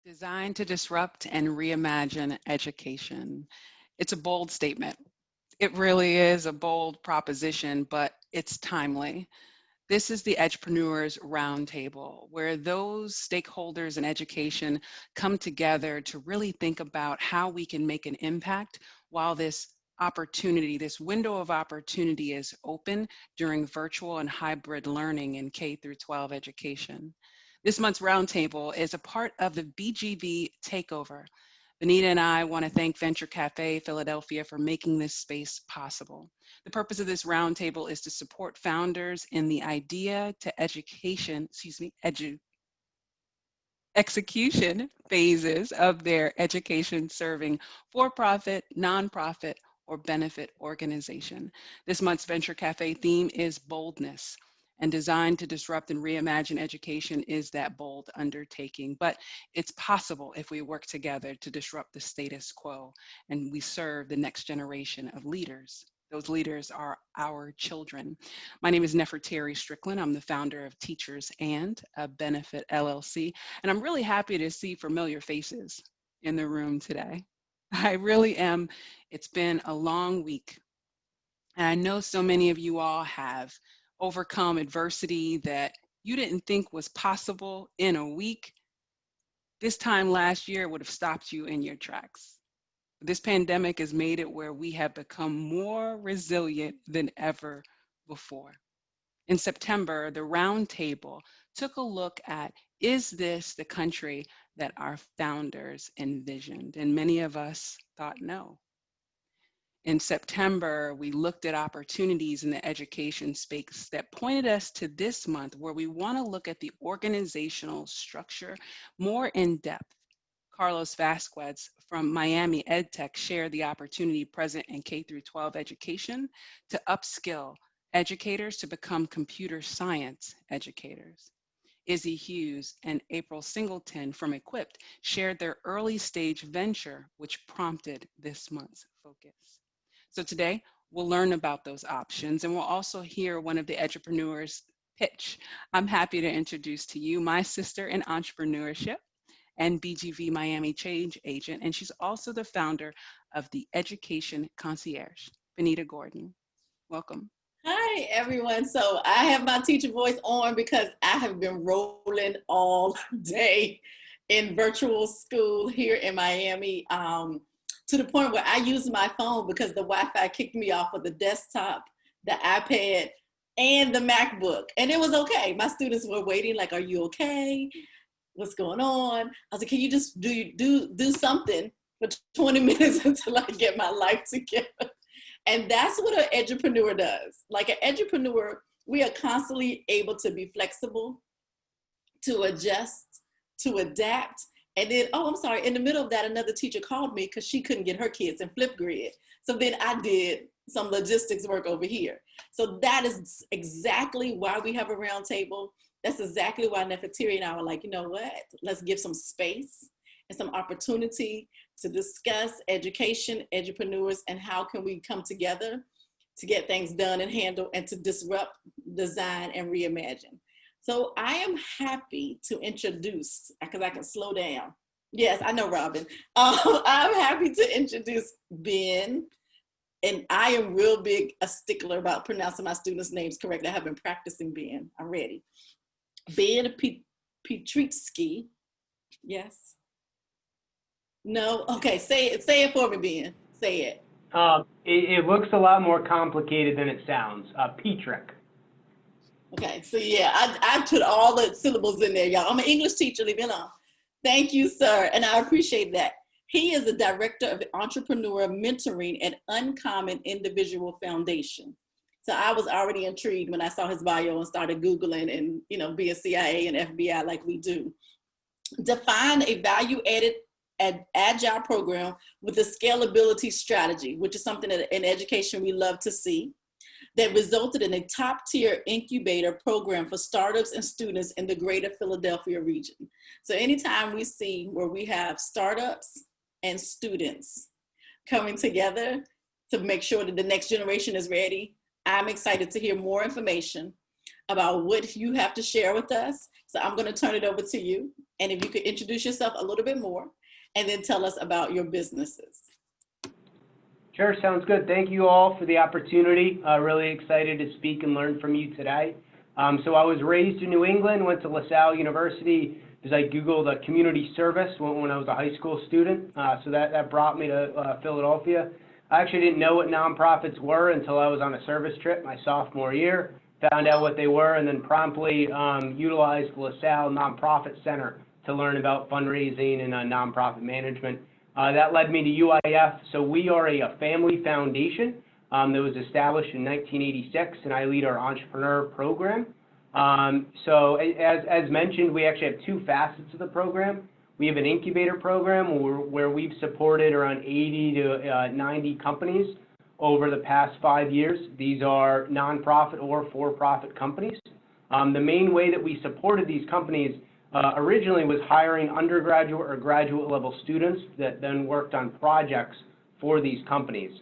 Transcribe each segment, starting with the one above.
Designed to disrupt and reimagine education. It's a bold statement. It really is a bold proposition, but it's timely. This is the Edupreneur Roundtable, where those stakeholders in education come together to really think about how we can make an impact while this opportunity, this window of opportunity is open during virtual and hybrid learning in K through 12 education. This month's roundtable is a part of the BGV takeover. Benita and I want to thank Venture Cafe Philadelphia for making this space possible. The purpose of this roundtable is to support founders in the idea to execution phases of their education serving for-profit, nonprofit, or benefit organization. This month's Venture Cafe theme is boldness, and designed to disrupt and reimagine education is that bold undertaking. But it's possible if we work together to disrupt the status quo and we serve the next generation of leaders. Those leaders are our children. My name is Neferteri Strickland. I'm the founder of Teachers and a Benefit LLC, and I'm really happy to see familiar faces in the room today. I really am. It's been a long week, and I know so many of you all have overcome adversity that you didn't think was possible in a week. This time last year would have stopped you in your tracks. This pandemic has made it where we have become more resilient than ever before. In September, the roundtable took a look at, is this the country that our founders envisioned? And many of us thought no. In September, we looked at opportunities in the education space that pointed us to this month where we want to look at the organizational structure more in depth. Carlos Vasquez from Miami EdTech shared the opportunity present in K through 12 education to upskill educators to become computer science educators. Izzy Hughes and April Singleton from Equipped shared their early stage venture, which prompted this month's focus. So today, we'll learn about those options, and we'll also hear one of the Edupreneurs pitch. I'm happy to introduce to you my sister in entrepreneurship and BGV Miami change agent, and she's also the founder of the Education Concierge, Benita Gordon. Welcome. Hi, everyone. So I have my teacher voice on because I have been rolling all day in virtual school here in Miami, to the point where I use my phone because the Wi-Fi kicked me off of the desktop, the iPad, and the MacBook. And it was okay. My students were waiting like, are you okay? What's going on? I was like, can you just do something for 20 minutes until I get my life together? And that's what an edupreneur does. Like an edupreneur, we are constantly able to be flexible, to adjust, to adapt. And then, oh, I'm sorry, in the middle of that, another teacher called me because she couldn't get her kids in Flipgrid. So then I did some logistics work over here. So that is exactly why we have a roundtable. That's exactly why Neferteri and I were like, you know what? Let's give some space and some opportunity to discuss education, edupreneurs, and how can we come together to get things done and handle and to disrupt, design, and reimagine. So I am happy to introduce, because I can slow down. Yes, I know, Robin. I'm happy to introduce Ben. And I am real big a stickler about pronouncing my students' names correctly. I have been practicing Ben. I'm ready. Ben Pietrzyk. Yes. No? Okay, say it for me, Ben. Say it. It looks a lot more complicated than it sounds. Pietrzyk. Okay, so yeah, I put all the syllables in there, y'all. I'm an English teacher, leave me alone. Thank you, sir, and I appreciate that. He is the director of entrepreneur mentoring at Uncommon Individual Foundation. So I was already intrigued when I saw his bio and started Googling and, you know, being CIA and FBI like we do. Define a value-added agile program with a scalability strategy, which is something that in education we love to see, that resulted in a top-tier incubator program for startups and students in the greater Philadelphia region. So anytime we see where we have startups and students coming together to make sure that the next generation is ready, I'm excited to hear more information about what you have to share with us. So I'm going to turn it over to you. And if you could introduce yourself a little bit more and then tell us about your businesses. Sure, sounds good. Thank you all for the opportunity. Really excited to speak and learn from you today. So I was raised in New England, went to LaSalle University because I Googled a community service when I was a high school student. So that brought me to Philadelphia. I actually didn't know what nonprofits were until I was on a service trip my sophomore year, found out what they were, and then promptly utilized LaSalle Nonprofit Center to learn about fundraising and nonprofit management. That led me to UIF. So we are a family foundation that was established in 1986, and I lead our entrepreneur program. So as mentioned, we actually have two facets of the program. We have an incubator program where we've supported around 80 to 90 companies over the past 5 years. These are nonprofit or for-profit companies. The main way that we supported these companies originally was hiring undergraduate or graduate level students that then worked on projects for these companies.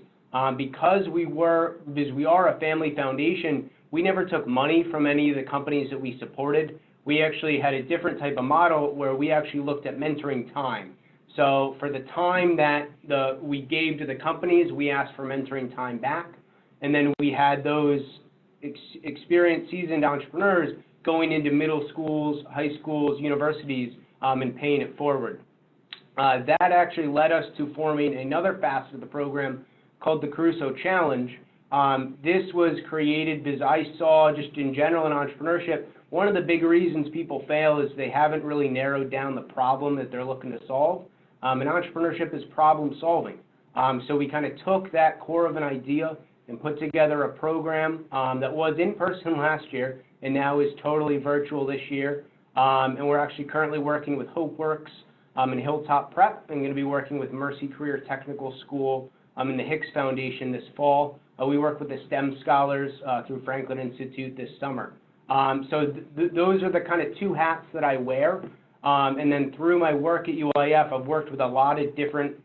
Because we are a family foundation, we never took money from any of the companies that we supported. We actually had a different type of model where we actually looked at mentoring time. So for the time that we gave to the companies, we asked for mentoring time back. And then we had those experienced, seasoned entrepreneurs going into middle schools, high schools, universities, and paying it forward. That actually led us to forming another facet of the program called the Crusoe Challenge. This was created because I saw, just in general in entrepreneurship, one of the big reasons people fail is they haven't really narrowed down the problem that they're looking to solve. And entrepreneurship is problem solving. So we kind of took that core of an idea and put together a program that was in person last year and now is totally virtual this year. And we're actually currently working with HopeWorks and Hilltop Prep. I'm going to be working with Mercy Career Technical School and the Hicks Foundation this fall. We work with the STEM scholars through Franklin Institute this summer. So those are the kind of two hats that I wear. And then through my work at UIF, I've worked with a lot of different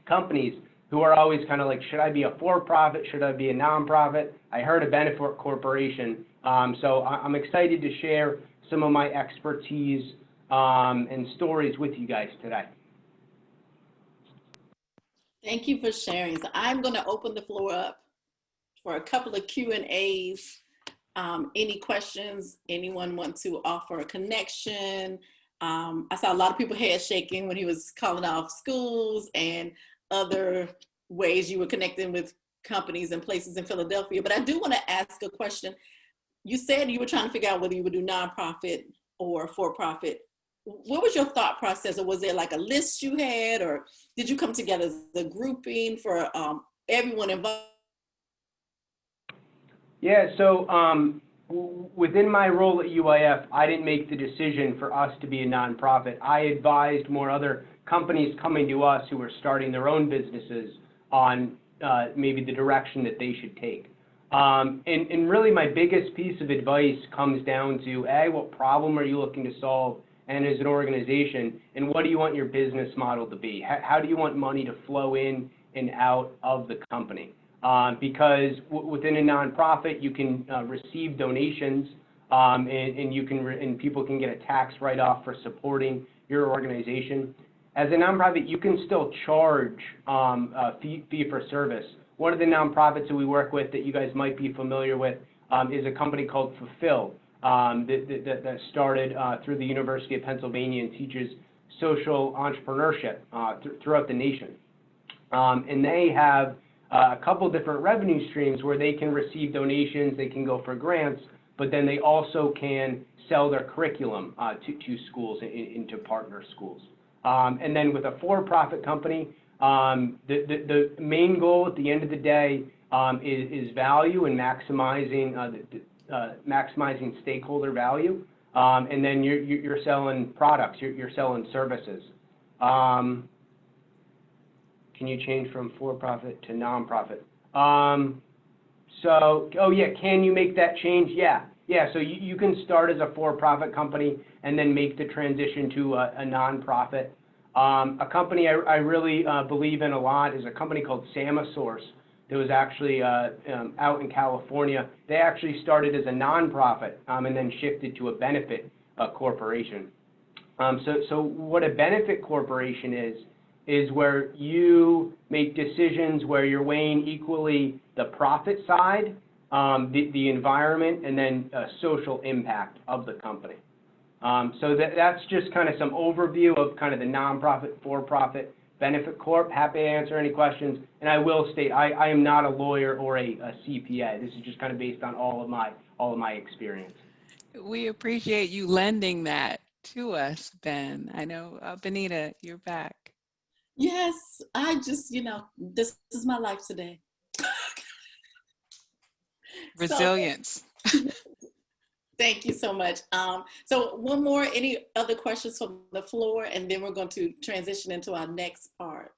companies who are always kind of like, should I be a for-profit? Should I be a nonprofit? I heard a benefit corporation. So I'm excited to share some of my expertise and stories with you guys today. Thank you for sharing. So I'm going to open the floor up for a couple of Q&As. Any questions? Anyone want to offer a connection? I saw a lot of people head shaking when he was calling off schools and other ways you were connecting with companies and places in Philadelphia. But I do want to ask a question. You said you were trying to figure out whether you would do nonprofit or for-profit. What was your thought process? Or was there like a list you had, or did you come together as a grouping for everyone involved? Yeah, so within my role at UIF, I didn't make the decision for us to be a nonprofit. I advised more other companies coming to us who were starting their own businesses on maybe the direction that they should take. And really my biggest piece of advice comes down to, A, what problem are you looking to solve, and as an organization, and what do you want your business model to be? How do you want money to flow in and out of the company? Because within a nonprofit, you can receive donations, and people can get a tax write-off for supporting your organization. As a nonprofit, you can still charge a fee for service. One of the nonprofits that we work with that you guys might be familiar with is a company called Fulfill that started through the University of Pennsylvania and teaches social entrepreneurship throughout the nation. And they have a couple different revenue streams where they can receive donations, they can go for grants, but then they also can sell their curriculum to schools, into partner schools. And then with a for-profit company, the main goal at the end of the day is value and maximizing stakeholder value. And then you're selling products, you're selling services. Can you change from for-profit to nonprofit? Can you make that change? Yeah, so you can start as a for-profit company and then make the transition to a nonprofit. A company I really believe in a lot is a company called Samasource. that was actually out in California. They actually started as a nonprofit and then shifted to a benefit corporation. So what a benefit corporation is where you make decisions where you're weighing equally the profit side, the environment, and then social impact of the company. So that's just kind of some overview of kind of the nonprofit, for-profit, benefit corp. Happy to answer any questions. And I will state, I am not a lawyer or a CPA. This is just kind of based on all of my experience. We appreciate you lending that to us, Ben. I know, Benita, you're back. Yes, I just, this is my life today. Resilience. So, thank you so much. So one more, any other questions from the floor? And then we're going to transition into our next part.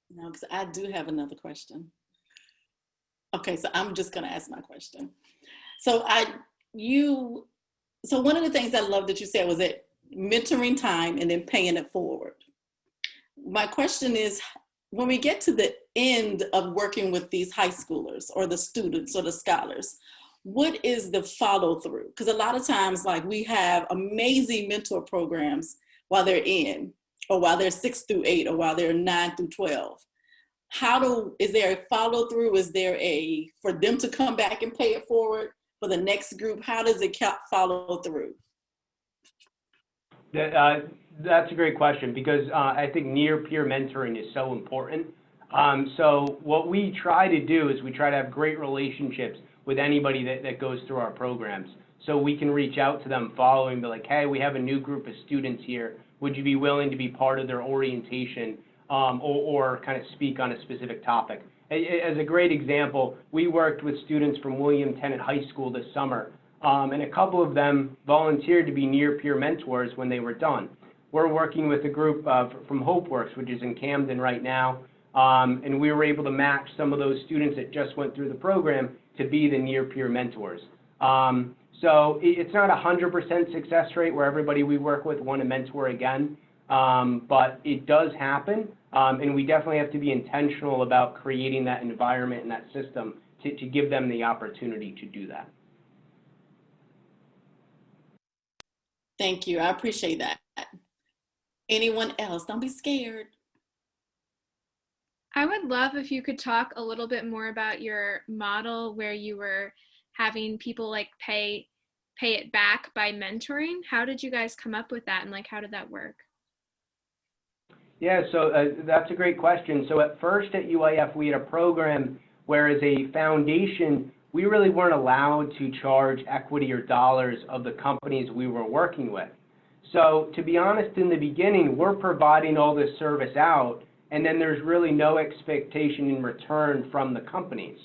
No, because I do have another question. Okay, so I'm just going to ask my question. So one of the things I love that you said was that mentoring time and then paying it forward. My question is, when we get to the end of working with these high schoolers or the students or the scholars, what is the follow through? Because a lot of times, like, we have amazing mentor programs while they're in, or while they're 6 through 8, or while they're 9 through 12. Is there a follow through? Is there for them to come back and pay it forward for the next group? How does it follow through? That's a great question, because I think near-peer mentoring is so important. So what we try to do is we try to have great relationships with anybody that goes through our programs. So we can reach out to them following, be like, hey, we have a new group of students here. Would you be willing to be part of their orientation or kind of speak on a specific topic? As a great example, we worked with students from William Tennant High School this summer, and a couple of them volunteered to be near-peer mentors when they were done. We're working with a group from HopeWorks, which is in Camden right now, and we were able to match some of those students that just went through the program to be the near-peer mentors. So it's not a 100% success rate where everybody we work with want to mentor again, but it does happen, and we definitely have to be intentional about creating that environment and that system to give them the opportunity to do that. Thank you. I appreciate that. Anyone else? Don't be scared. I would love if you could talk a little bit more about your model where you were having people like pay it back by mentoring. How did you guys come up with that, and like how did that work? Yeah, so that's a great question. So at first at UIF, we had a program where as a foundation, we really weren't allowed to charge equity or dollars of the companies we were working with. So to be honest, in the beginning, we're providing all this service out, and then there's really no expectation in return from the companies.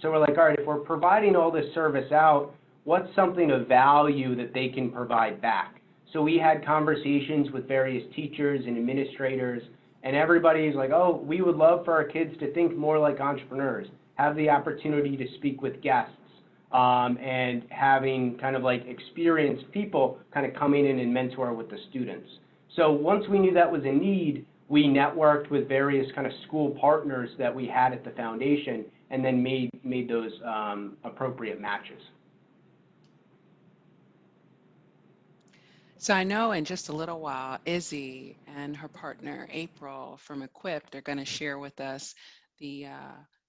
So we're like, all right, if we're providing all this service out, what's something of value that they can provide back? So we had conversations with various teachers and administrators, and everybody's like, oh, we would love for our kids to think more like entrepreneurs, have the opportunity to speak with guests, and having kind of like experienced people kind of coming in and mentor with the students. So once we knew that was a need, we networked with various kind of school partners that we had at the foundation, and then made those appropriate matches. So I know in just a little while, Izzy and her partner, April from Equipped, are going to share with us the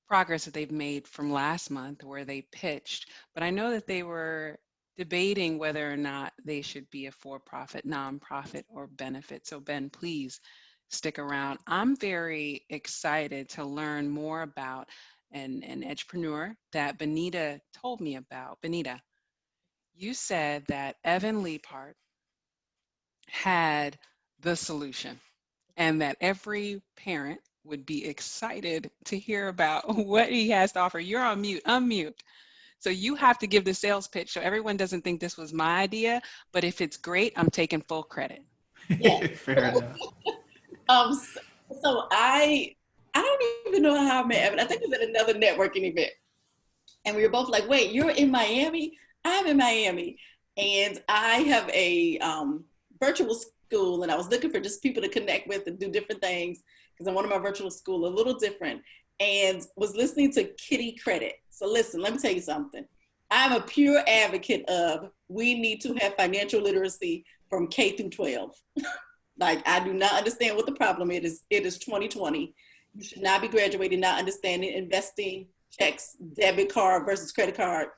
progress that they've made from last month where they pitched. But I know that they were debating whether or not they should be a for-profit, nonprofit, or benefit. So Ben, please stick around. I'm very excited to learn more about an edupreneur that Benita told me about. Benita, you said that evanleaphart had the solution and that every parent would be excited to hear about what he has to offer. You're on mute, unmute. So you have to give the sales pitch so everyone doesn't think this was my idea, but if it's great, I'm taking full credit. Yeah. Fair enough. So I don't even know how I met Evan. I think it was at another networking event. And we were both like, wait, you're in Miami? I'm in Miami. And I have a virtual school, and I was looking for just people to connect with and do different things because I wanted my virtual school a little different, and was listening to Kitty Credit. So listen, let me tell you something. I'm a pure advocate of we need to have financial literacy from K through 12. Like, I do not understand what the problem is. It is 2020. You should not be graduating not understanding investing, checks, debit card versus credit card,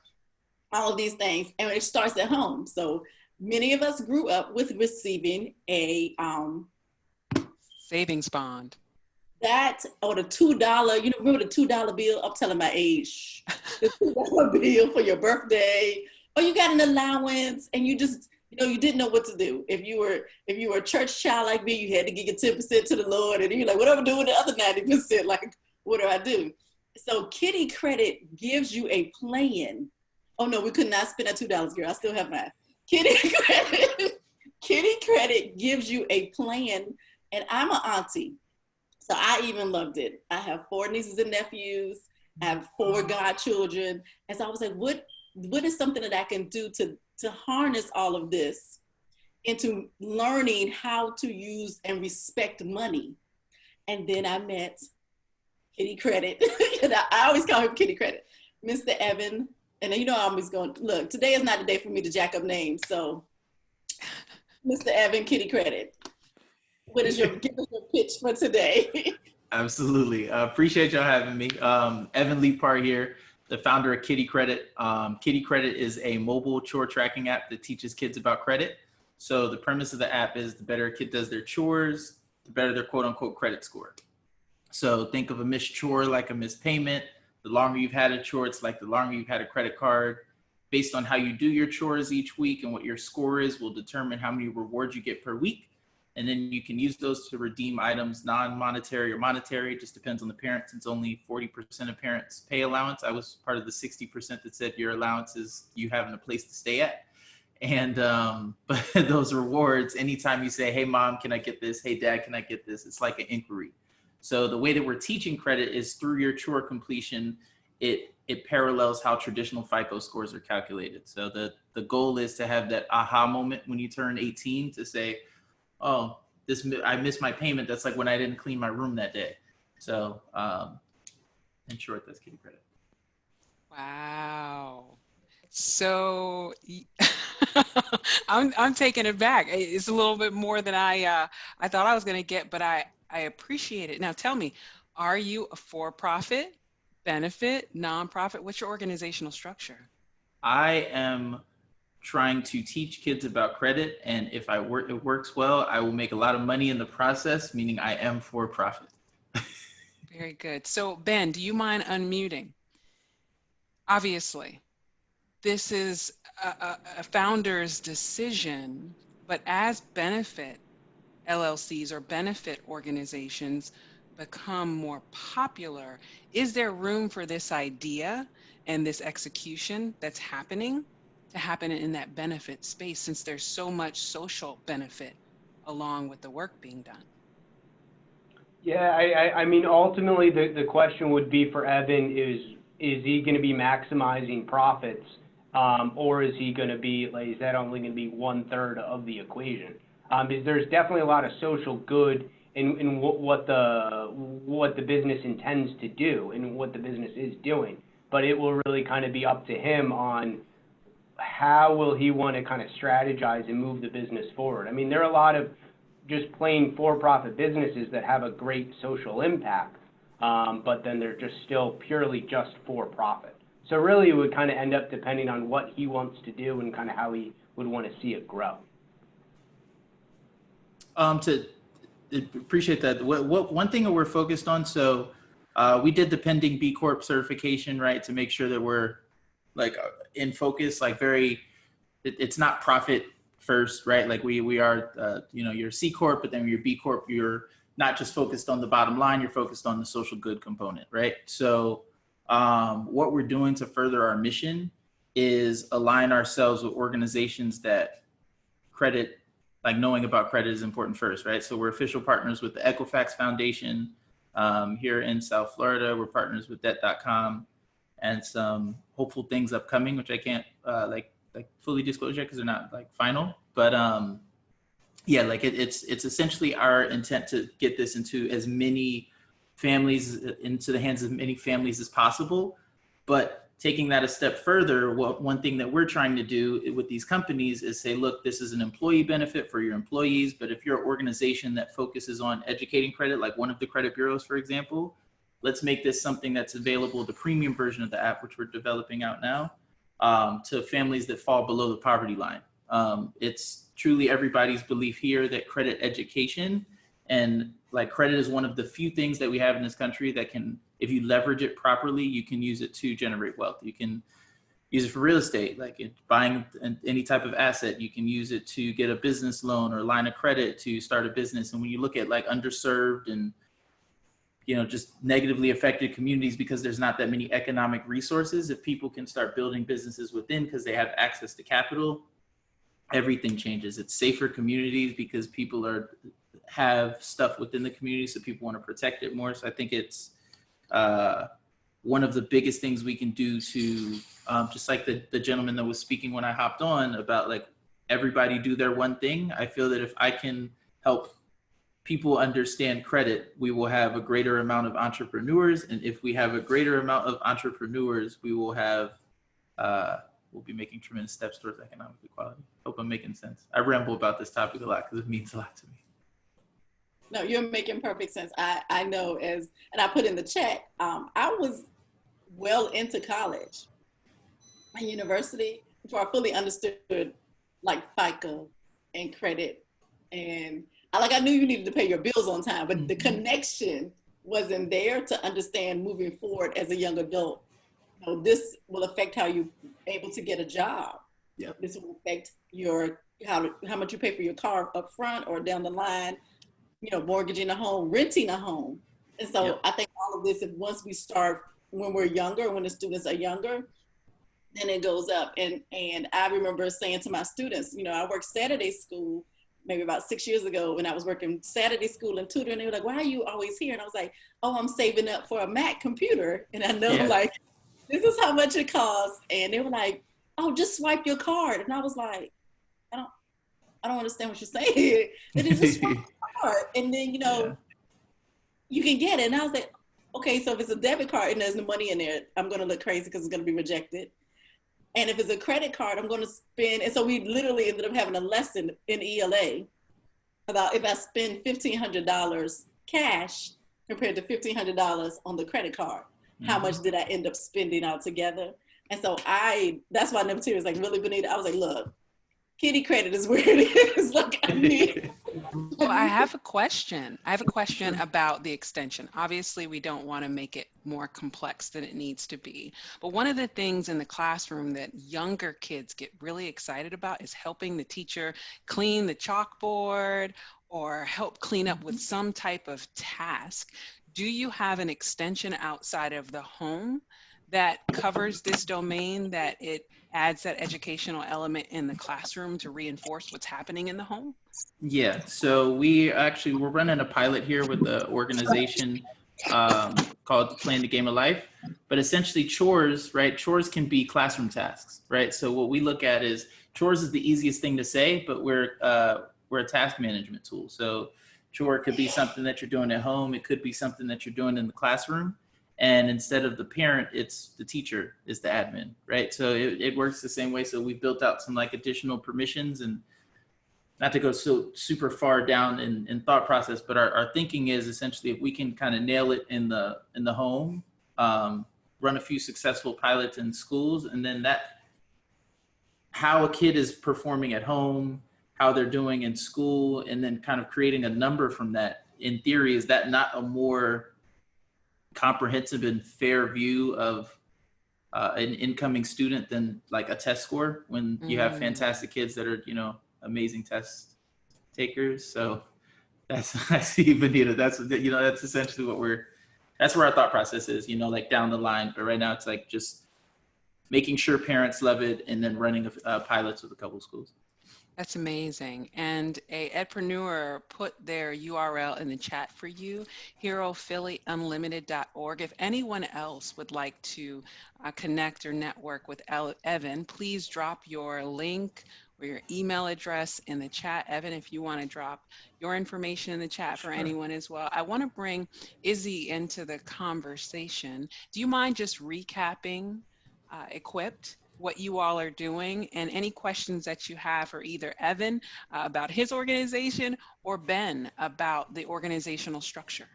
all of these things. And it starts at home. So many of us grew up with receiving a savings bond. That or the $2, you know, remember the $2 bill? I'm telling my age. The $2 bill for your birthday, or you got an allowance and you just, you know, you didn't know what to do. If you were a church child like me, you had to give your 10% to the Lord, and you're like, what do I do with the other 90%? Like, what do I do? So Kitty Credit gives you a plan. Oh no, we could not spend that $2, girl. I still have mine. Kitty Credit gives you a plan, and I'm an auntie. So I even loved it. I have 4 nieces and nephews. I have 4 godchildren. And so I was like, what is something that I can do to harness all of this into learning how to use and respect money? And then I met Kitty Credit. I always call him Kitty Credit. Mr. Evan. And you know I'm always going, look, today is not the day for me to jack up names. So Mr. Evan, Kitty Credit. Give us your pitch for today? Absolutely. Appreciate y'all having me. Evan Leaphart here, the founder of Kitty Credit. Kitty Credit is a mobile chore tracking app that teaches kids about credit. So the premise of the app is the better a kid does their chores, the better their quote unquote credit score. So think of a missed chore like a missed payment. The longer you've had a chore, it's like the longer you've had a credit card. Based on how you do your chores each week and what your score is will determine how many rewards you get per week. And then you can use those to redeem items, non-monetary or monetary, just depends on the parent, since only 40% of parents pay allowance. I was part of the 60% that said your allowance is you having a place to stay at. And but those rewards, anytime you say, hey mom, can I get this? Hey dad, can I get this? It's like an inquiry. So the way that we're teaching credit is through your chore completion. It parallels how traditional FICO scores are calculated. So the goal is to have that aha moment when you turn 18 to say, oh, I missed my payment. That's like when I didn't clean my room that day. So in short, that's Kitty Credit. Wow. So I'm taken aback. It's a little bit more than I thought I was going to get, but I appreciate it. Now tell me, are you a for-profit, benefit, nonprofit? What's your organizational structure? I am trying to teach kids about credit, and if it works well, I will make a lot of money in the process, meaning I am for profit. Very good. So Ben, do you mind unmuting? Obviously, this is a founder's decision, but as benefit LLCs or benefit organizations become more popular, is there room for this idea and this execution that's happening to happen in that benefit space, since there's so much social benefit along with the work being done? Yeah, I mean, ultimately the question would be for Evan is he going to be maximizing profits, or is he going to be, like, is that only going to be 1/3 of the equation? Because there's definitely a lot of social good in what the business intends to do and what the business is doing, but it will really kind of be up to him on how will he want to kind of strategize and move the business forward. I mean, there are a lot of just plain for-profit businesses that have a great social impact, but then they're just still purely just for-profit. So really it would kind of end up depending on what he wants to do and kind of how he would want to see it grow. Appreciate that. One thing that we're focused on, so we did the pending B Corp certification, right, to make sure that we're like in focus, like it's not profit first, right? Like we are, you're a C Corp, but then you're B Corp, you're not just focused on the bottom line, you're focused on the social good component, right? So what we're doing to further our mission is align ourselves with organizations that credit, like knowing about credit is important first, right? So we're official partners with the Equifax Foundation here in South Florida. We're partners with Debt.com and some hopeful things upcoming, which I can't like fully disclose yet because they're not like final. But yeah, like it's essentially our intent to get this into as many families, into the hands of many families as possible. But taking that a step further, one thing that we're trying to do with these companies is say, look, this is an employee benefit for your employees, but if you're an organization that focuses on educating credit, like one of the credit bureaus, for example, let's make this something that's available, the premium version of the app, which we're developing out now, to families that fall below the poverty line. It's truly everybody's belief here that credit education and like credit is one of the few things that we have in this country that can, if you leverage it properly, you can use it to generate wealth. You can use it for real estate, like buying any type of asset. You can use it to get a business loan or line of credit to start a business. And when you look at like underserved and, you know, just negatively affected communities because there's not that many economic resources, if people can start building businesses within because they have access to capital, everything changes. It's safer communities because people have stuff within the community, so people want to protect it more. So I think it's one of the biggest things we can do to, just like the gentleman that was speaking when I hopped on about like everybody do their one thing. I feel that if I can help people understand credit, we will have a greater amount of entrepreneurs. And if we have a greater amount of entrepreneurs, we will have, we'll be making tremendous steps towards economic equality. Hope I'm making sense. I ramble about this topic a lot because it means a lot to me. No, you're making perfect sense. I know, and I put in the chat, I was well into college and university before I fully understood like FICA and credit. And I knew you needed to pay your bills on time, but the connection wasn't there to understand moving forward as a young adult. You know, this will affect how you're able to get a job. Yep. This will affect how much you pay for your car up front or down the line, you know, mortgaging a home, renting a home. And so Yep. I think all of this, if once we start when we're younger, when the students are younger, then it goes up. And I remember saying to my students, you know, I worked Saturday school maybe about 6 years ago when I was working Saturday school and tutoring. They were like, why are you always here? And I was like, oh, I'm saving up for a Mac computer. And I know like, this is how much it costs. And they were like, oh, just swipe your card. And I was like, I don't understand what you're saying. And they just swipe your card. And then, you know, you can get it. And I was like, okay, so if it's a debit card and there's no money in there, I'm going to look crazy because it's going to be rejected. And if it's a credit card, I'm going to spend. And so we literally ended up having a lesson in ELA about if I spend $1,500 cash compared to $1,500 on the credit card, how much did I end up spending altogether? And so that's why Neferteri was like, really, Benita? I was like, look, kitty credit is where it is. Like, I need. Well, I have a question. About the extension. Obviously, we don't want to make it more complex than it needs to be. But one of the things in the classroom that younger kids get really excited about is helping the teacher clean the chalkboard or help clean up with some type of task. Do you have an extension outside of the home that covers this domain, that it adds that educational element in the classroom to reinforce what's happening in the home? Yeah, so we're running a pilot here with the organization called Playing the Game of Life. But essentially chores, right? Chores can be classroom tasks, right? So what we look at is chores is the easiest thing to say, but we're a task management tool. So chore could be something that you're doing at home. It could be something that you're doing in the classroom. And instead of the parent, it's the teacher is the admin, right? So it works the same way. So we built out some like additional permissions, and not to go so super far down in thought process, but our thinking is essentially if we can kind of nail it in the home, run a few successful pilots in schools, and then how a kid is performing at home, how they're doing in school, and then kind of creating a number from that. In theory, is that not a more comprehensive and fair view of an incoming student than like a test score when you have fantastic kids that are, you know, amazing test takers? So I see, Benita, that's essentially that's where our thought process is, you know, like down the line. But right now it's like just making sure parents love it and then running pilots with a couple of schools. That's amazing. And a Edupreneur put their URL in the chat for you, herophillyunlimited.org. If anyone else would like to connect or network with Evan, please drop your link or your email address in the chat. Evan, if you want to drop your information in the chat for anyone as well. I want to bring Izzy into the conversation. Do you mind just recapping Equipped, what you all are doing, and any questions that you have for either Evan about his organization or Ben about the organizational structure?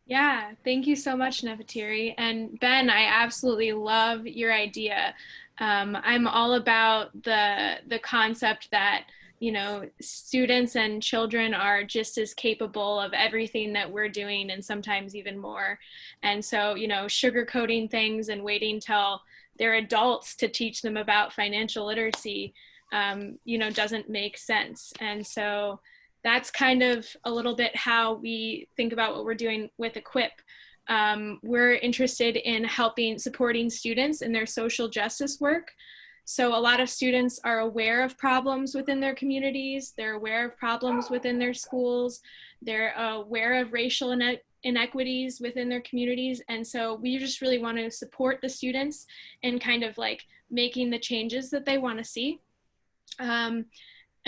Yeah, thank you so much, Neferteri. And Ben, I absolutely love your idea. I'm all about the concept that, you know, students and children are just as capable of everything that we're doing, and sometimes even more. And so, you know, sugarcoating things and waiting till they're adults to teach them about financial literacy, you know, doesn't make sense. And so that's kind of a little bit how we think about what we're doing with Equip. We're interested in supporting students in their social justice work. So a lot of students are aware of problems within their communities. They're aware of problems within their schools. They're aware of racial inequities within their communities. And so we just really want to support the students in kind of like making the changes that they want to see.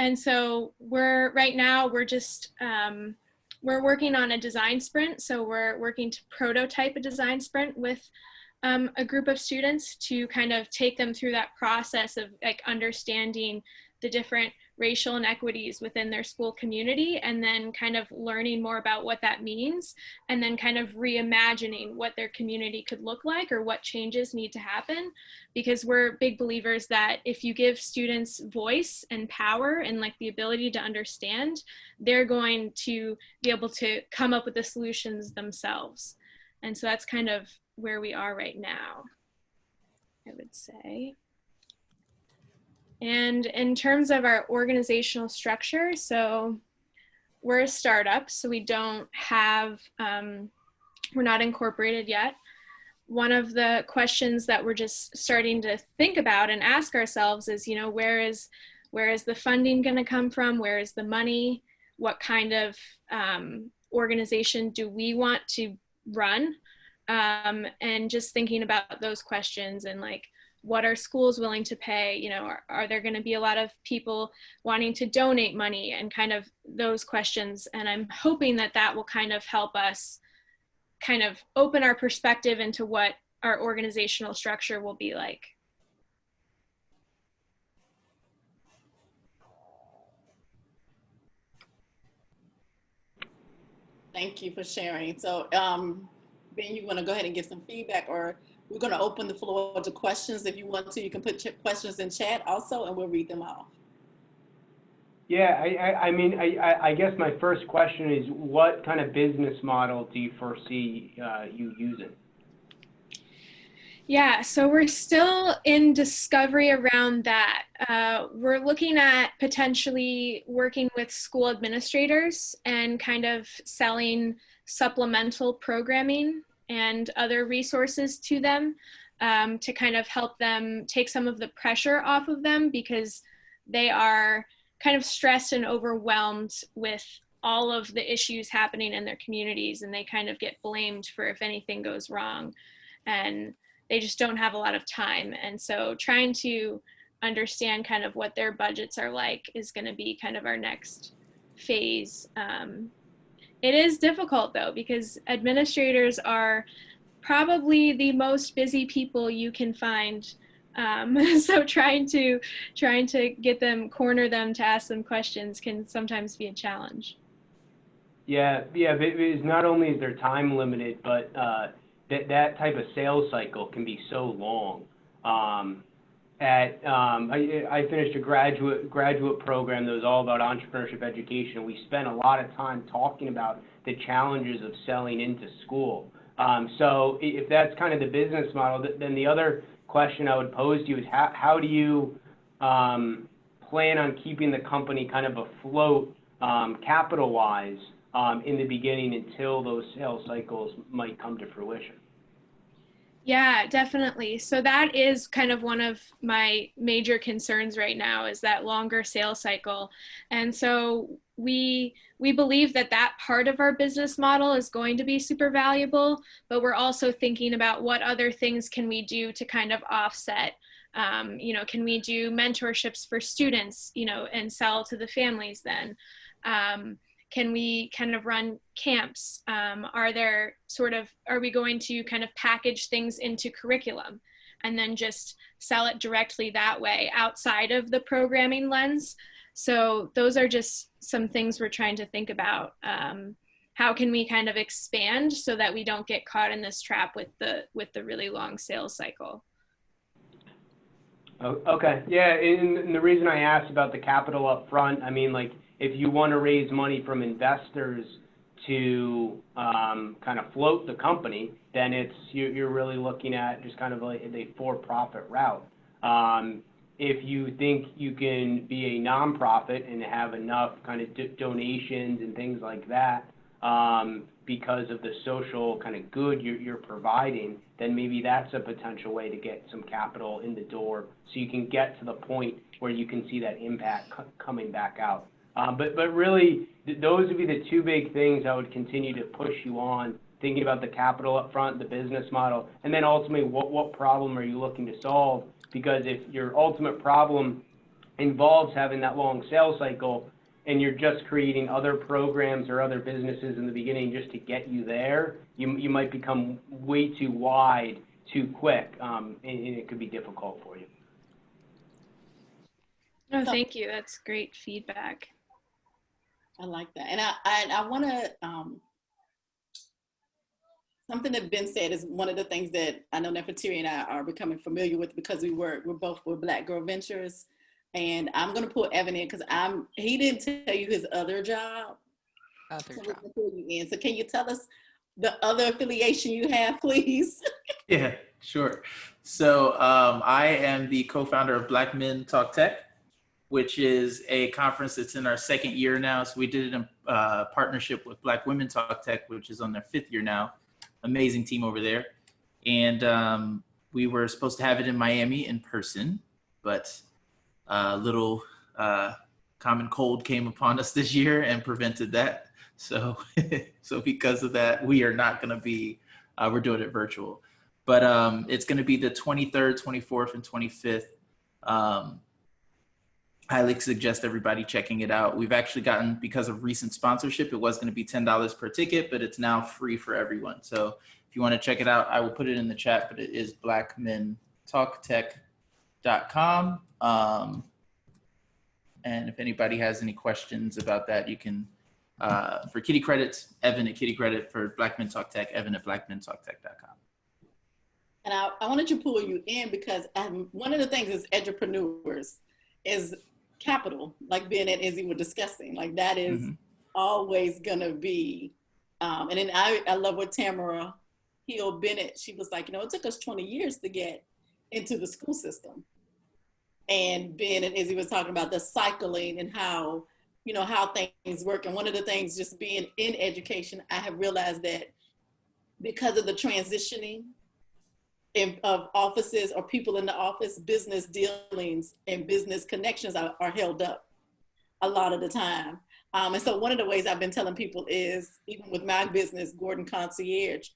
And so right now we're just, we're working on a design sprint. So we're working to prototype a design sprint with a group of students to kind of take them through that process of like understanding the different racial inequities within their school community, and then kind of learning more about what that means, and then kind of reimagining what their community could look like or what changes need to happen. Because we're big believers that if you give students voice and power and like the ability to understand, they're going to be able to come up with the solutions themselves. And so that's kind of where we are right now, I would say. And in terms of our organizational structure, so we're a startup, so we don't have, we're not incorporated yet. One of the questions that we're just starting to think about and ask ourselves is, you know, where is the funding going to come from? Where is the money? What kind of organization do we want to run? And just thinking about those questions, and like, what are schools willing to pay? You know, are there going to be a lot of people wanting to donate money, and kind of those questions? And I'm hoping that that will kind of help us kind of open our perspective into what our organizational structure will be like. Thank you for sharing. So, Ben, you want to go ahead and give some feedback, or we're going to open the floor to questions. If you want to, you can put questions in chat also, and we'll read them off. Yeah, I guess my first question is, what kind of business model do you foresee you using? Yeah, so we're still in discovery around that. We're looking at potentially working with school administrators and kind of selling supplemental programming and other resources to them, to kind of help them take some of the pressure off of them, because they are kind of stressed and overwhelmed with all of the issues happening in their communities, and they kind of get blamed for if anything goes wrong, and they just don't have a lot of time. And so trying to understand kind of what their budgets are like is going to be kind of our next phase. It is difficult though, because administrators are probably the most busy people you can find. So trying to corner them to ask them questions can sometimes be a challenge. Yeah, because not only is their time limited, but that type of sales cycle can be so long. I finished a graduate program that was all about entrepreneurship education. We spent a lot of time talking about the challenges of selling into school. So if that's kind of the business model, then the other question I would pose to you is, how do you plan on keeping the company kind of afloat capital-wise in the beginning until those sales cycles might come to fruition? Yeah, definitely. So that is kind of one of my major concerns right now, is that longer sales cycle. And so we believe that that part of our business model is going to be super valuable, but we're also thinking about what other things can we do to kind of offset You know, can we do mentorships for students, you know, and sell to the families then? Can we kind of run camps? Are we going to kind of package things into curriculum and then just sell it directly that way outside of the programming lens? So those are just some things we're trying to think about. How can we kind of expand so that we don't get caught in this trap with the really long sales cycle? Oh, okay, yeah, and the reason I asked about the capital up front, I mean, like, if you want to raise money from investors to kind of float the company, then you're really looking at just kind of like a for-profit route. If you think you can be a nonprofit and have enough kind of donations and things like that, because of the social kind of good you're providing, then maybe that's a potential way to get some capital in the door so you can get to the point where you can see that impact coming back out. But really, those would be the two big things I would continue to push you on, thinking about the capital up front, the business model, and then ultimately what problem are you looking to solve? Because if your ultimate problem involves having that long sales cycle, and you're just creating other programs or other businesses in the beginning just to get you there, you might become way too wide too quick, and it could be difficult for you. Oh, thank you. That's great feedback. I like that. And I want to, something that Ben said is one of the things that I know Neferteri and I are becoming familiar with because we're both with Black Girl Ventures. And I'm going to pull Evan in because he didn't tell you his other job. So pull you in. So can you tell us the other affiliation you have, please? Yeah, sure. So I am the co-founder of Black Men Talk Tech, which is a conference that's in our second year now. So we did it in partnership with Black Women Talk Tech, which is on their fifth year now. Amazing team over there. And we were supposed to have it in Miami in person, but little common cold came upon us this year and prevented that. So, so because of that, we are not going to be, we're doing it virtual. But it's going to be the 23rd, 24th, and 25th. Highly suggest everybody checking it out. We've actually gotten, because of recent sponsorship, it was going to be $10 per ticket, but it's now free for everyone. So if you want to check it out, I will put it in the chat, but it is blackmentalktech.com. And if anybody has any questions about that, you can, for Kitty Credits, Evan at Kitty Credit. For Black Men Talk Tech, Evan at blackmentalktech.com. And I wanted to pull you in because one of the things is edupreneurs is capital, like Ben and Izzy were discussing. Like that is always gonna be, and then I love what Tamara Hill Bennett, she was like, you know, it took us 20 years to get into the school system. And Ben and Izzy was talking about the cycling and how, you know, how things work. And one of the things just being in education, I have realized that because of the transitioning of offices or people in the office, business dealings and business connections are held up a lot of the time. And so one of the ways I've been telling people is, even with my business, Gordon Concierge,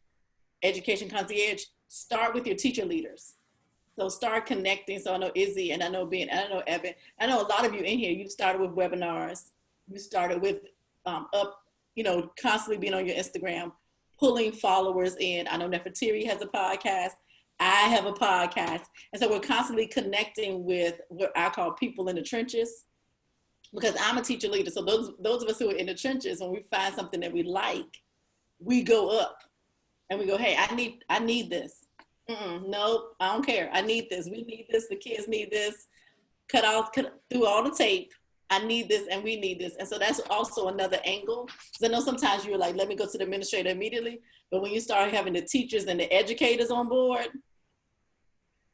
Education Concierge, start with your teacher leaders. So start connecting. So I know Izzy and I know Ben, and I know Evan. I know a lot of you in here, you started with webinars. You started with constantly being on your Instagram, pulling followers in. I know Neferteri has a podcast. I have a podcast. And so we're constantly connecting with what I call people in the trenches, because I'm a teacher leader. So those of us who are in the trenches, when we find something that we like, we go up and we go, hey, I need this. Nope, I don't care. I need this. We need this. The kids need this. Cut through all the tape. I need this and we need this. And so that's also another angle. Because I know sometimes you're like, let me go to the administrator immediately. But when you start having the teachers and the educators on board,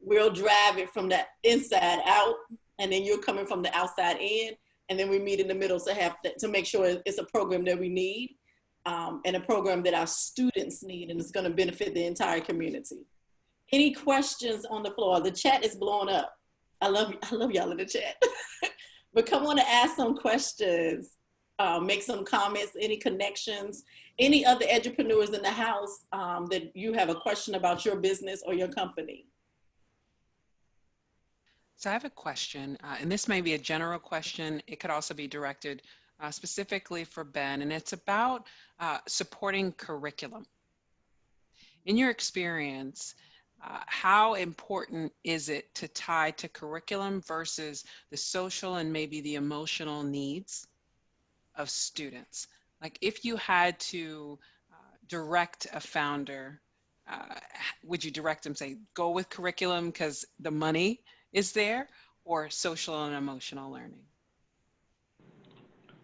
we'll drive it from the inside out. And then you're coming from the outside in. And then we meet in the middle to make sure it's a program that we need and a program that our students need, and it's going to benefit the entire community. Any questions on the floor? The chat is blowing up. I love y'all in the chat. But come on and ask some questions, make some comments, any connections, any other edupreneurs in the house that you have a question about your business or your company. So I have a question, and this may be a general question. It could also be directed specifically for Ben, and it's about supporting curriculum. In your experience, how important is it to tie to curriculum versus the social and maybe the emotional needs of students? Like if you had to direct a founder, would you direct them, say, go with curriculum because the money is there, or social and emotional learning?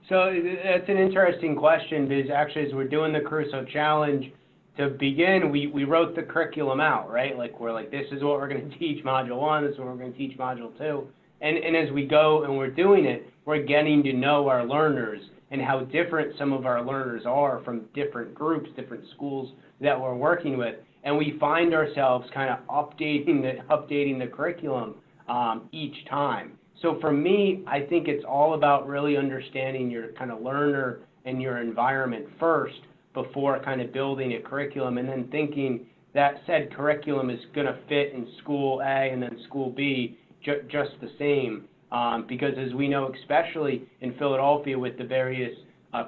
So that's an interesting question, because actually as we're doing the Crusoe Challenge, to begin, we wrote the curriculum out, right? Like we're like, this is what we're going to teach Module 1, this is what we're going to teach Module 2. And as we go and we're doing it, we're getting to know our learners and how different some of our learners are from different groups, different schools that we're working with. And we find ourselves kind of updating the curriculum each time. So for me, I think it's all about really understanding your kind of learner and your environment first before kind of building a curriculum, and then thinking that said curriculum is going to fit in school A and then school B just the same. Because as we know, especially in Philadelphia with the various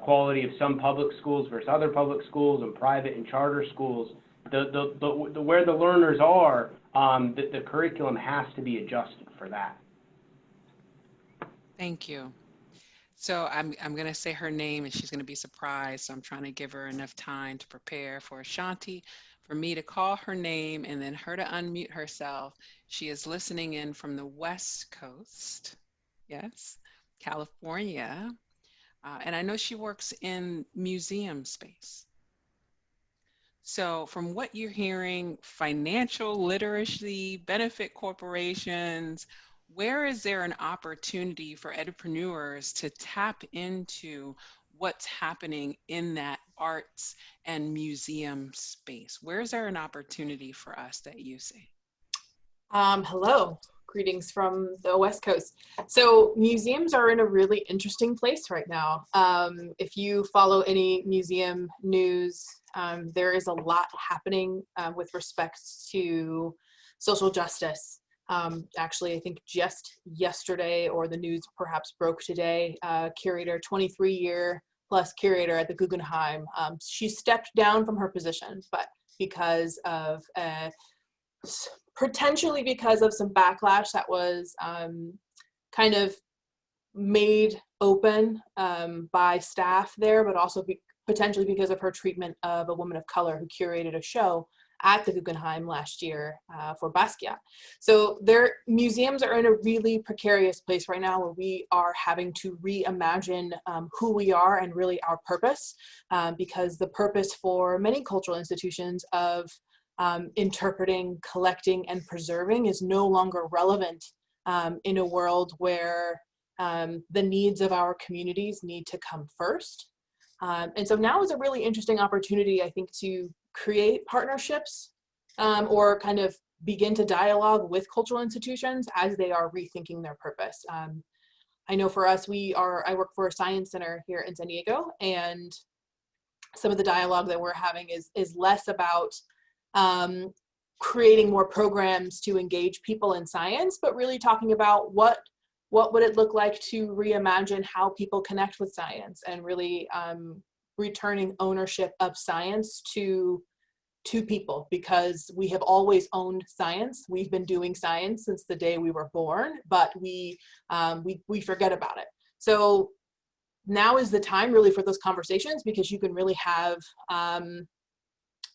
quality of some public schools versus other public schools and private and charter schools, where the learners are, the curriculum has to be adjusted for that. Thank you. So I'm going to say her name and she's going to be surprised. So I'm trying to give her enough time to prepare for Ashanti, for me to call her name and then her to unmute herself. She is listening in from the West Coast. Yes, California. And I know she works in museum space. So from what you're hearing, financial literacy, benefit corporations, where is there an opportunity for edupreneurs to tap into what's happening in that arts and museum space? Where is there an opportunity for us that you see? Hello, greetings from the West Coast. So museums are in a really interesting place right now. If you follow any museum news, there is a lot happening with respect to social justice. Actually, I think just yesterday, or the news perhaps broke today, curator, 23-year plus curator at the Guggenheim, she stepped down from her position, but because of potentially because of some backlash that was kind of made open by staff there, but also potentially because of her treatment of a woman of color who curated a show at the Guggenheim last year for Basquiat. So their museums are in a really precarious place right now, where we are having to reimagine who we are and really our purpose, because the purpose for many cultural institutions of interpreting, collecting, and preserving is no longer relevant in a world where the needs of our communities need to come first. And so now is a really interesting opportunity, I think, to create partnerships or kind of begin to dialogue with cultural institutions as they are rethinking their purpose. I know for us, I work for a science center here in San Diego, and some of the dialogue that we're having is less about creating more programs to engage people in science, but really talking about what would it look like to reimagine how people connect with science, and really returning ownership of science to people, because we have always owned science. We've been doing science since the day we were born, but we forget about it. So now is the time really for those conversations, because you can really have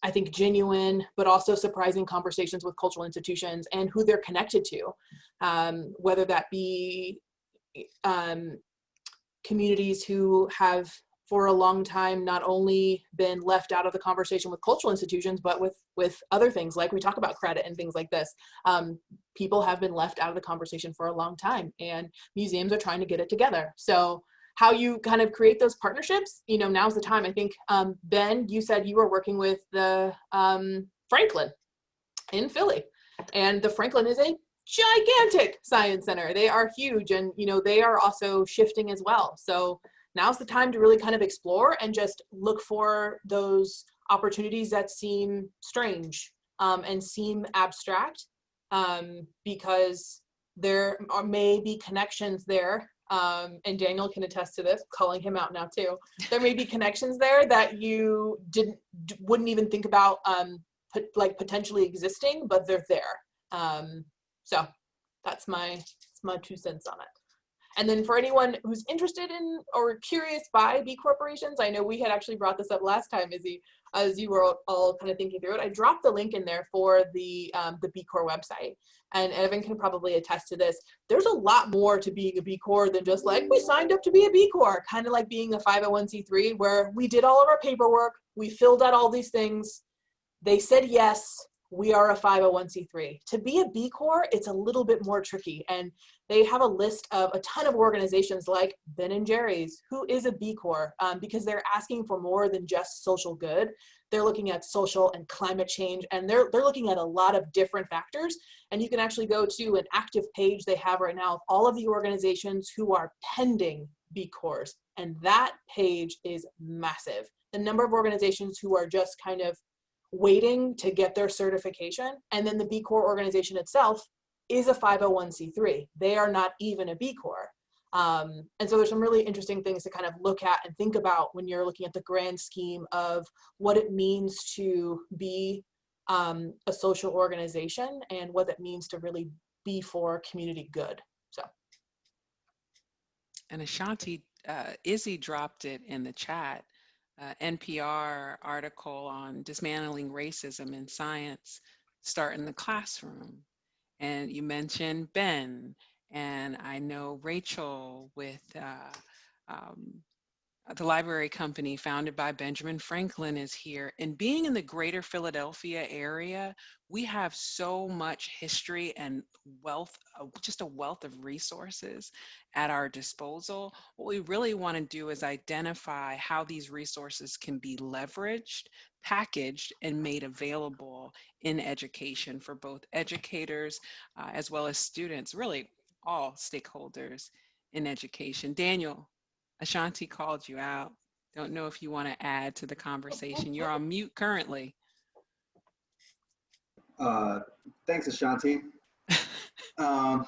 I think genuine but also surprising conversations with cultural institutions and who they're connected to, whether that be communities who have for a long time not only been left out of the conversation with cultural institutions, but with other things, like we talk about credit and things like this. People have been left out of the conversation for a long time, and museums are trying to get it together. So how you kind of create those partnerships, now's the time. I think, Ben, you said you were working with the Franklin in Philly, and the Franklin is a gigantic science center. They are huge, and they are also shifting as well. So now's the time to really kind of explore and just look for those opportunities that seem strange and seem abstract, because may be connections there, and Daniel can attest to this, calling him out now too. There may be connections there that you wouldn't even think about like potentially existing, but they're there. So that's my 2 cents on it. And then for anyone who's interested in or curious by B corporations, I know we had actually brought this up last time, Izzy, as you were all kind of thinking through it. I dropped the link in there for the B Corp website. And Evan can probably attest to this. There's a lot more to being a B Corp than just like, we signed up to be a B Corp, kind of like being a 501c3, where we did all of our paperwork, we filled out all these things, they said yes, we are a 501c3. To be a B Corp, it's a little bit more tricky. And they have a list of a ton of organizations like Ben & Jerry's, who is a B Corp, because they're asking for more than just social good. They're looking at social and climate change, and they're looking at a lot of different factors. And you can actually go to an active page they have right now of all of the organizations who are pending B Corps. And that page is massive. The number of organizations who are just kind of waiting to get their certification. And then the B Corp organization itself is a 501c3. They are not even a B Corp. And so there's some really interesting things to kind of look at and think about when you're looking at the grand scheme of what it means to be a social organization and what it means to really be for community good. So. And Ashanti, Izzy dropped it in the chat. NPR article on dismantling racism in science start in the classroom. And you mentioned Ben, and I know Raechel with the library company founded by Benjamin Franklin is here. And being in the greater Philadelphia area, we have so much history and wealth, just a wealth of resources at our disposal. What we really want to do is identify how these resources can be leveraged, packaged, and made available in education for both educators as well as students, really all stakeholders in education. Daniel, Ashanti called you out. Don't know if you want to add to the conversation. You're on mute currently. Thanks, Ashanti. I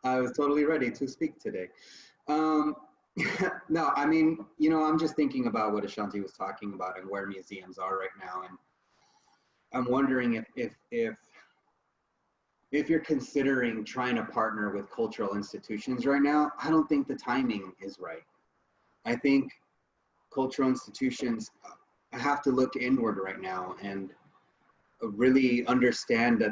was totally ready to speak today. No, I mean, you know, I'm just thinking about what Ashanti was talking about and where museums are right now. And I'm wondering if you're considering trying to partner with cultural institutions right now, I don't think the timing is right. I think cultural institutions have to look inward right now and really understand that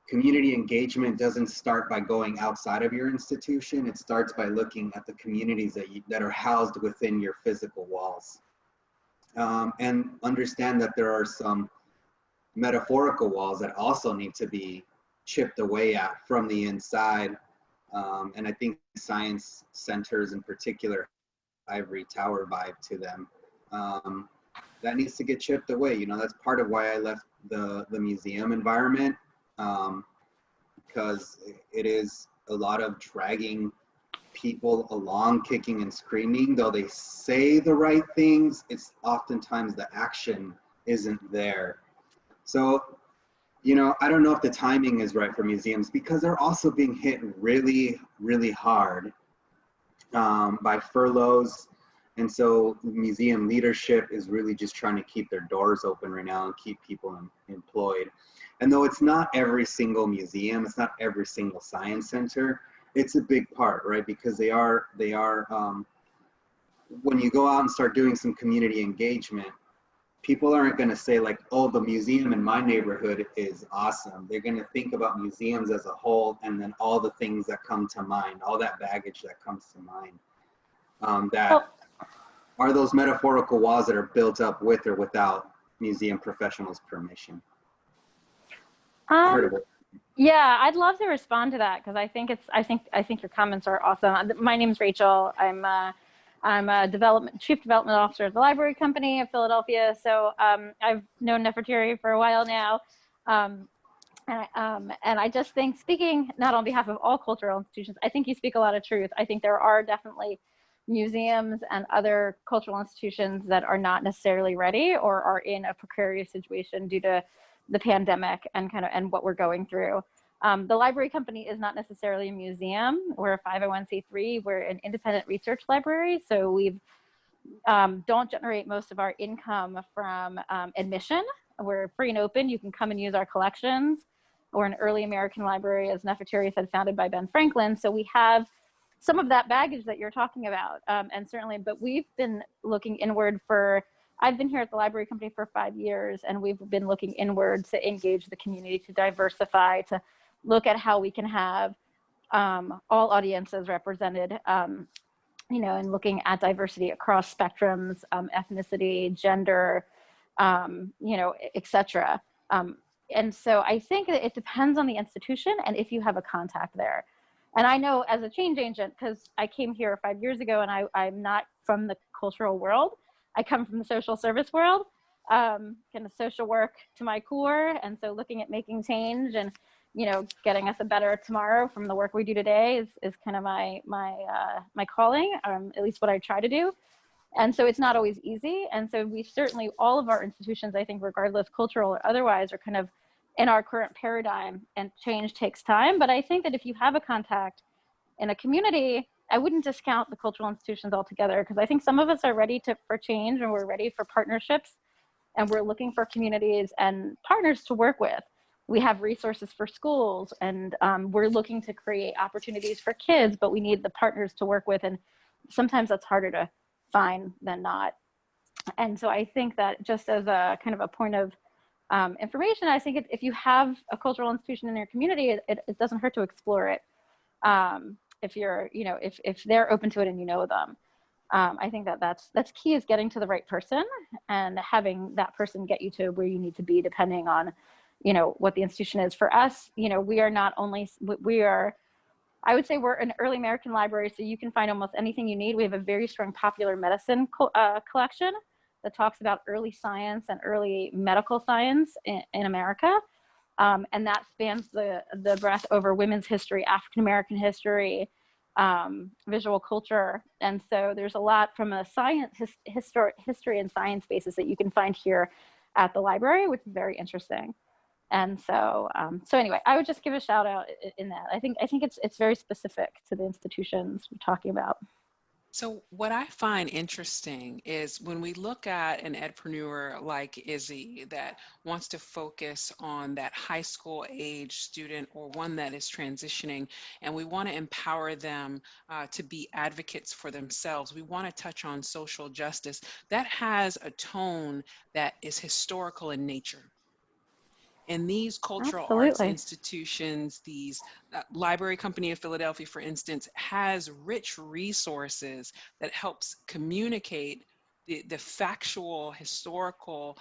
community engagement doesn't start by going outside of your institution. It starts by looking at the communities that are housed within your physical walls. And understand that there are some metaphorical walls that also need to be chipped away at from the inside. And I think science centers in particular, ivory tower vibe to them. That needs to get chipped away. You know, that's part of why I left the museum environment, because it is a lot of dragging people along, kicking and screaming. Though they say the right things, it's oftentimes the action isn't there. So, you know, I don't know if the timing is right for museums because they're also being hit really, really hard by furloughs. And so museum leadership is really just trying to keep their doors open right now and keep people employed. And though it's not every single museum, it's not every single science center, it's a big part, right? Because they are when you go out and start doing some community engagement, people aren't going to say like, oh, the museum in my neighborhood is awesome. They're going to think about museums as a whole, and then all the things that come to mind, all that baggage that comes to mind, are those metaphorical walls that are built up with or without museum professionals' permission. Yeah, I'd love to respond to that because I think your comments are awesome. My name's Raechel. I'm a chief development officer at the library company of Philadelphia. So I've known Neferteri for a while now. And I just think, speaking not on behalf of all cultural institutions, I think you speak a lot of truth. I think there are definitely museums and other cultural institutions that are not necessarily ready or are in a precarious situation due to the pandemic and what we're going through. The library company is not necessarily a museum. We're a 501c3. We're an independent research library. So we don't generate most of our income from admission. We're free and open. You can come and use our collections. We're an early American library, as Neferteri said, founded by Ben Franklin. So we have some of that baggage that you're talking about. And certainly, but we've been looking inward I've been here at the library company for 5 years, and we've been looking inward to engage the community, to diversify, to look at how we can have all audiences represented, you know, and looking at diversity across spectrums, ethnicity, gender, you know, et cetera. And so I think that it depends on the institution and if you have a contact there. And I know as a change agent, because I came here 5 years ago and I'm not from the cultural world, I come from the social service world, kind of social work to my core. And so looking at making change and, you know, getting us a better tomorrow from the work we do today is kind of my calling, at least what I try to do. And so it's not always easy. And so we certainly, all of our institutions, I think, regardless, cultural or otherwise, are kind of in our current paradigm, and change takes time. But I think that if you have a contact in a community, I wouldn't discount the cultural institutions altogether, because I think some of us are ready for change, and we're ready for partnerships, and we're looking for communities and partners to work with. We have resources for schools, and we're looking to create opportunities for kids, but we need the partners to work with. And sometimes that's harder to find than not. And so I think that just as a kind of a point of information, I think if you have a cultural institution in your community, it doesn't hurt to explore it. If you're, you know, if they're open to it and you know them. I think that's key, is getting to the right person and having that person get you to where you need to be, depending on, you know, what the institution is. For us, you know, we are not only, I would say we're an early American library, so you can find almost anything you need. We have a very strong popular medicine collection that talks about early science and early medical science in America. And that spans the breadth over women's history, African-American history, visual culture. And so there's a lot from a science, history and science basis that you can find here at the library, which is very interesting. And so, so anyway, I would just give a shout out in that. I think it's very specific to the institutions we're talking about. So what I find interesting is when we look at an edpreneur like Izzy that wants to focus on that high school age student, or one that is transitioning, and we want to empower them to be advocates for themselves. We want to touch on social justice. That has a tone that is historical in nature. And these cultural arts institutions, these Library Company of Philadelphia, for instance, has rich resources that helps communicate the factual, historical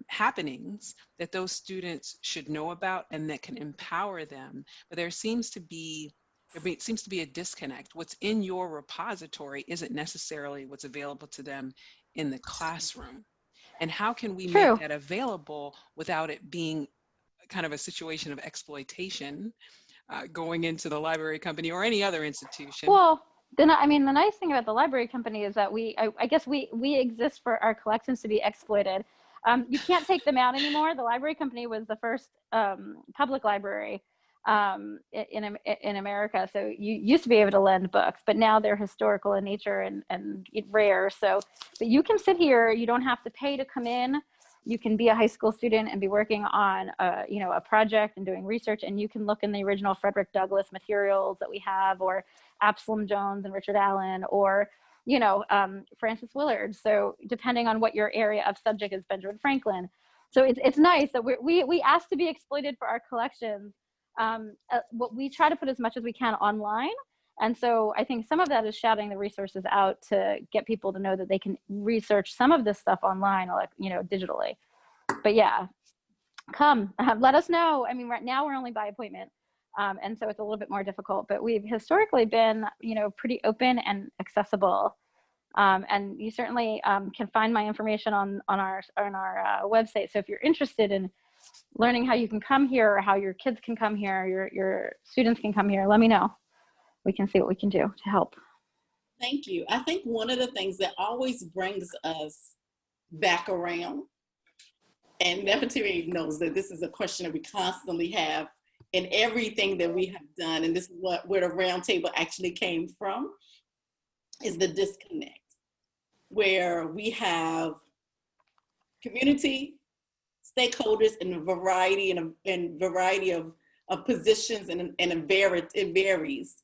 happenings that those students should know about and that can empower them. But there seems to be a disconnect. What's in your repository isn't necessarily what's available to them in the classroom. And how can we make that available without it being kind of a situation of exploitation going into the library company or any other institution? Well, then, I mean, the nice thing about the library company is that I guess we exist for our collections to be exploited. You can't take them out anymore. The library company was the first public library in America. So you used to be able to lend books, but now they're historical in nature and rare. So, but you can sit here, you don't have to pay to come in. You can be a high school student and be working on a project and doing research, and you can look in the original Frederick Douglass materials that we have, or Absalom Jones and Richard Allen, or Francis Willard. So depending on what your area of subject is, Benjamin Franklin. So it's nice that we ask to be exploited for our collections. What we try to put as much as we can online. And so I think some of that is shouting the resources out to get people to know that they can research some of this stuff online, like, digitally. But yeah, come, let us know. I mean, right now we're only by appointment. And so it's a little bit more difficult, but we've historically been, pretty open and accessible. And you certainly can find my information on our website. So if you're interested in learning how you can come here, or how your kids can come here, your students can come here, let me know. We can see what we can do to help. Thank you. I think one of the things that always brings us back around, and Neferteri knows that this is a question that we constantly have in everything that we have done, and this is where the roundtable actually came from, is the disconnect, where we have community, stakeholders in a variety of positions, and it varies.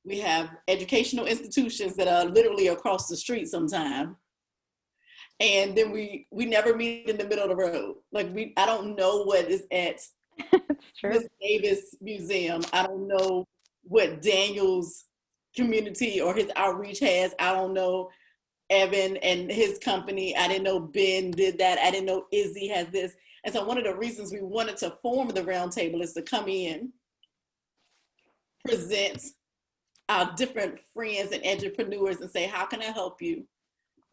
We have educational institutions that are literally across the street sometimes. And then we never meet in the middle of the road. Like I don't know what is at Miss Davis Museum. I don't know what Daniel's community or his outreach has. I don't know Evan and his company. I didn't know Ben did that. I didn't know Izzy has this. And so one of the reasons we wanted to form the roundtable is to come in, present our different friends and entrepreneurs and say, how can I help you?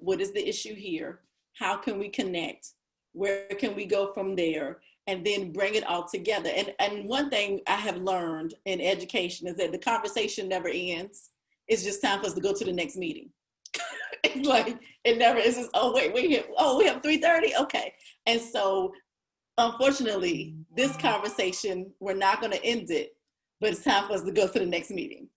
What is the issue here? How can we connect? Where can we go from there? And then bring it all together. And one thing I have learned in education is that the conversation never ends. It's just time for us to go to the next meeting. It's like, it's just, oh, wait, we have 3:30? Okay. And so, unfortunately, this conversation, we're not gonna end it, but it's time for us to go to the next meeting.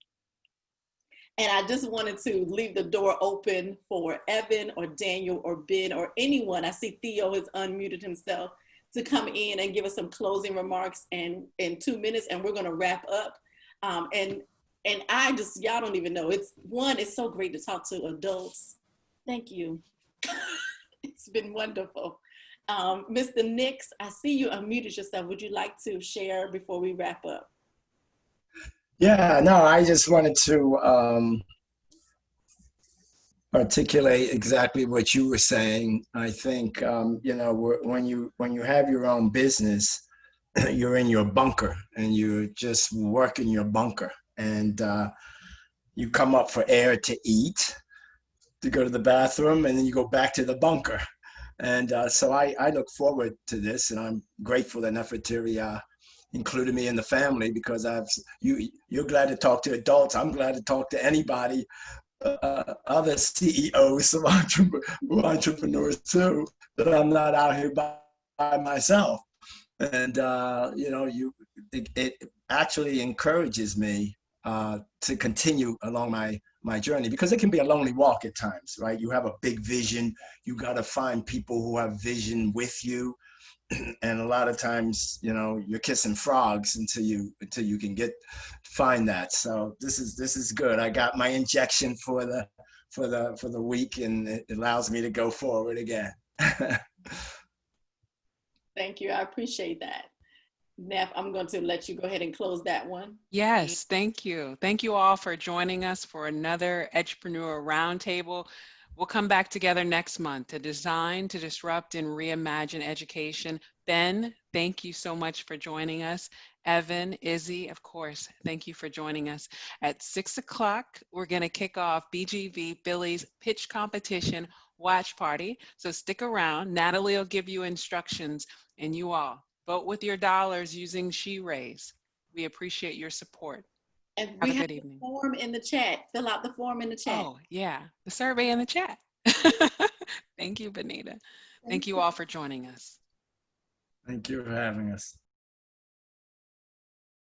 And I just wanted to leave the door open for Evan or Daniel or Ben or anyone. I see Theo has unmuted himself to come in and give us some closing remarks in 2 minutes, and we're gonna wrap up. And I just, y'all don't even know, it's so great to talk to adults. Thank you. It's been wonderful. Mr. Nix, I see you unmuted yourself. Would you like to share before we wrap up? Yeah, no, I just wanted to articulate exactly what you were saying. I think, you know, when you have your own business, you're in your bunker and you're just working your bunker, and you come up for air to eat, to go to the bathroom, and then you go back to the bunker. And so I look forward to this, and I'm grateful that Neferteri included me in the family, because you're glad to talk to adults. I'm glad to talk to anybody, other CEOs of entrepreneurs too, that I'm not out here by myself. And you know, it actually encourages me to continue along my journey, because it can be a lonely walk at times, right? You have a big vision. You got to find people who have vision with you. And a lot of times, you know, you're kissing frogs until you can find that. So this is good. I got my injection for the week, and it allows me to go forward again. Thank you. I appreciate that. Neff, I'm going to let you go ahead and close that one. Yes, thank you. Thank you all for joining us for another Edupreneur Roundtable. We'll come back together next month to design, to disrupt, and reimagine education. Ben, thank you so much for joining us. Evan, Izzy, of course, thank you for joining us. At 6 o'clock, we're going to kick off BGV Billy's pitch competition watch party. So stick around. Natalie will give you instructions, and you all vote with your dollars using She Raise. We appreciate your support. And Have we a have good evening. the form in the chat. Fill out the form in the chat. Oh, yeah, the survey in the chat. Thank you, Benita. Thank you all for joining us. Thank you for having us.